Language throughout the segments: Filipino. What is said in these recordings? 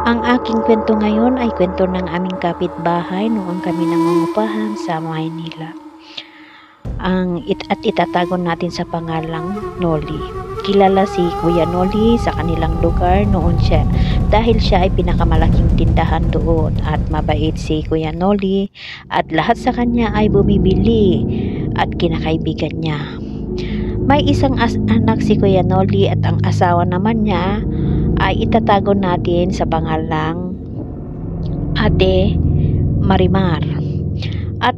Ang aking kwento ngayon ay kwento ng aming kapitbahay noong kami nangungupahan sa Maynila. At itatago natin sa pangalang Noli. Kilala si Kuya Noli sa kanilang lugar noon siya dahil siya ay pinakamalaking tindahan doon at mabait si Kuya Noli at lahat sa kanya ay bumibili at kinakaibigan niya. May isang anak si Kuya Noli at ang asawa naman niya ay itatago natin sa pangalang Ate Marimar. At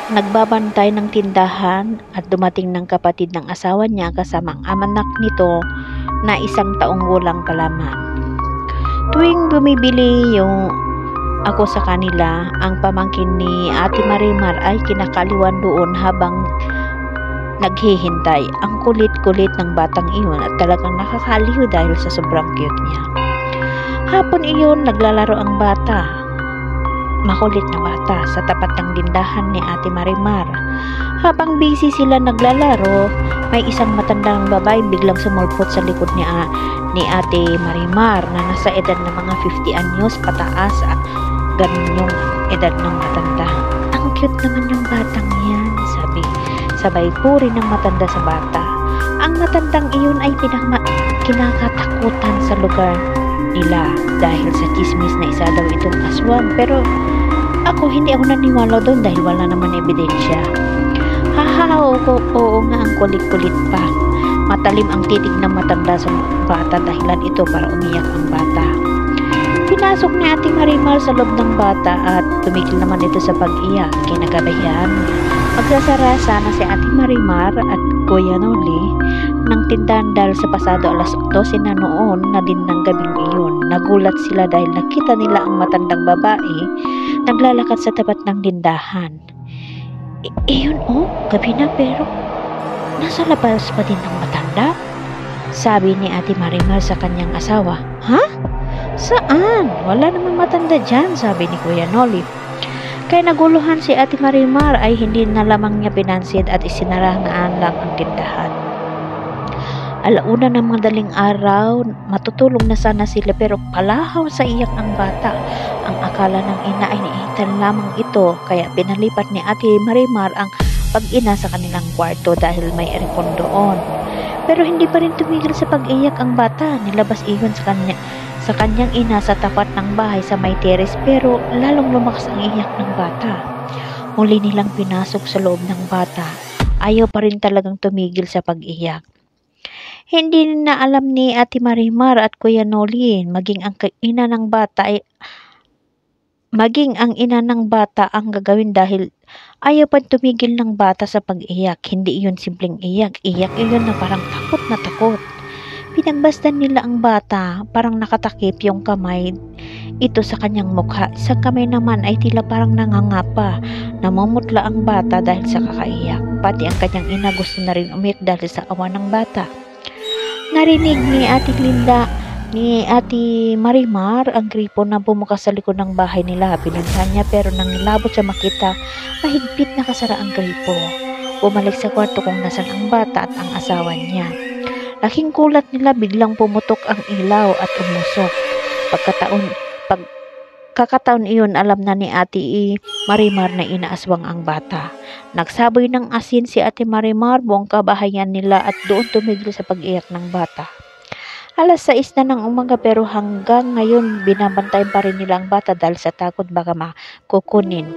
nagbabantay ng tindahan at dumating ng kapatid ng asawa niya kasama ang anak nito na 1 taong gulang pa lamang. Tuwing bumibili yung ako sa kanila, ang pamangkin ni Ate Marimar ay kinakaliwan doon habang naghihintay. Ang kulit-kulit ng batang iyon at talagang nakakaliw dahil sa sobrang cute niya. Hapon iyon, naglalaro ang bata, makulit na bata, sa tapat ng tindahan ni Ate Marimar. Habang busy sila naglalaro, may isang matandang babae biglang sumulpot sa likod ni Ate Marimar na nasa edad ng mga 50 anyos pataas at ganun yung edad ng matanda. Ang cute naman yung batang yan, sabay puri ng matanda sa bata. Ang matandang iyon ay kinakatakutan sa lugar nila dahil sa chismis na isa daw itong aswang, pero hindi ako naniwala doon dahil wala naman ebidensya. Oo nga, ang kulit-kulit pa. Matalim ang titig ng matanda sa bata, dahilan ito para umiyak ang bata. Pinasok ni Ate Marimar sa loob ng bata at tumigil naman ito sa pag-iyak. Kinagabihan, magsasara sana si Ate Marimar at Kuya Noli ng tindahan dahil sa pasado alas 12 na noon na din ng gabing iyon. Nagulat sila dahil nakita nila ang matandang babae naglalakad sa tapat ng tindahan. Iyon gabi na pero nasa labas pa din ang matanda? Sabi ni Ate Marimar sa kanyang asawa. Ha? Saan? Wala namang matanda dyan, sabi ni Kuya Noli. Kaya naguluhan si Ate Marimar ay hindi na lamang niya pinansin at isinarahan lang ang tindahan. Alauna ng madaling araw, matutulog na sana sila pero palahaw sa iyak ang bata. Ang akala ng ina ay niitan lamang ito kaya pinalipat ni Ate Marimar ang pag-ina sa kanilang kwarto dahil may aircon doon. Pero hindi pa rin tumigil sa pag-iyak ang bata. Nilabas iyon sa kanyang ina sa tapat ng bahay sa may terrace pero lalong lumakas ang iyak ng bata. Muli nilang pinasok sa loob ng bata. Ayaw pa rin talagang tumigil sa pag-iyak. Hindi na alam ni Ate Marimar at Kuya Noli maging ang ina ng bata ang gagawin dahil ayaw pa tumigil ng bata sa pag-iyak. Hindi iyon simpleng iyak. Iyak iyon na parang takot na takot. Pinagbasdan nila ang bata, parang nakatakip yung kamay ito sa kanyang mukha. Isang kamay naman ay tila parang nangangapa. Namumutla ang bata dahil sa kakaiyak. Pati ang kanyang ina gusto na rin umiyak dahil sa awa ng bata. Narinig ni Ate Marimar ang gripo na bumukas sa likod ng bahay nila. Pinuntahan niya pero nang nilabot siya makita, mahigpit na kasara ang gripo. Bumalik sa kwarto kung nasan ang bata at ang asawa niya. Laking kulat nila, biglang pumutok ang ilaw at umusok. Kakataon iyon, alam na ni Ate Marimar na inaaswang ang bata. Nagsaboy ng asin si Ate Marimar, buong kabahayan nila at doon tumigil sa pag-iyak ng bata. Alas 6 na ng umaga pero hanggang ngayon binabantay pa rin nila ang bata dahil sa takot baka makukunin.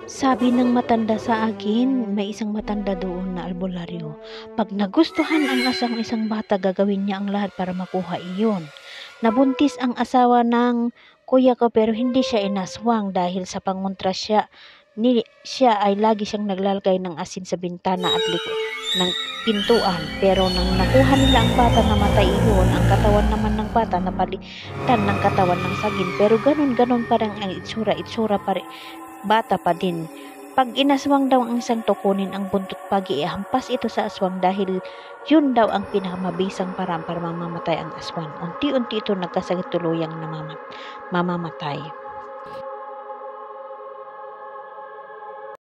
Sabi ng matanda sa akin, may isang matanda doon na albularyo. Pag nagustuhan ang isang bata, gagawin niya ang lahat para makuha iyon. Nabuntis ang asawa ng kuya ko pero hindi siya inaswang dahil sa pangontra siya ay lagi siyang naglalagay ng asin sa bintana at likod ng pintuan. Pero nang nakuha nila ang bata, namatay iyon. Ang katawan naman ng bata napalitan ng katawan ng saging. Pero ganun pa rin ang itsura pa rin. Bata pa din. Pag inaswang daw ang isang tukunin ang buntot pagi, hampas ito sa aswang dahil yun daw ang pinakamabisang paraan para mamamatay ang aswang. Unti-unti ito nagkasakit tuluyang mamamatay.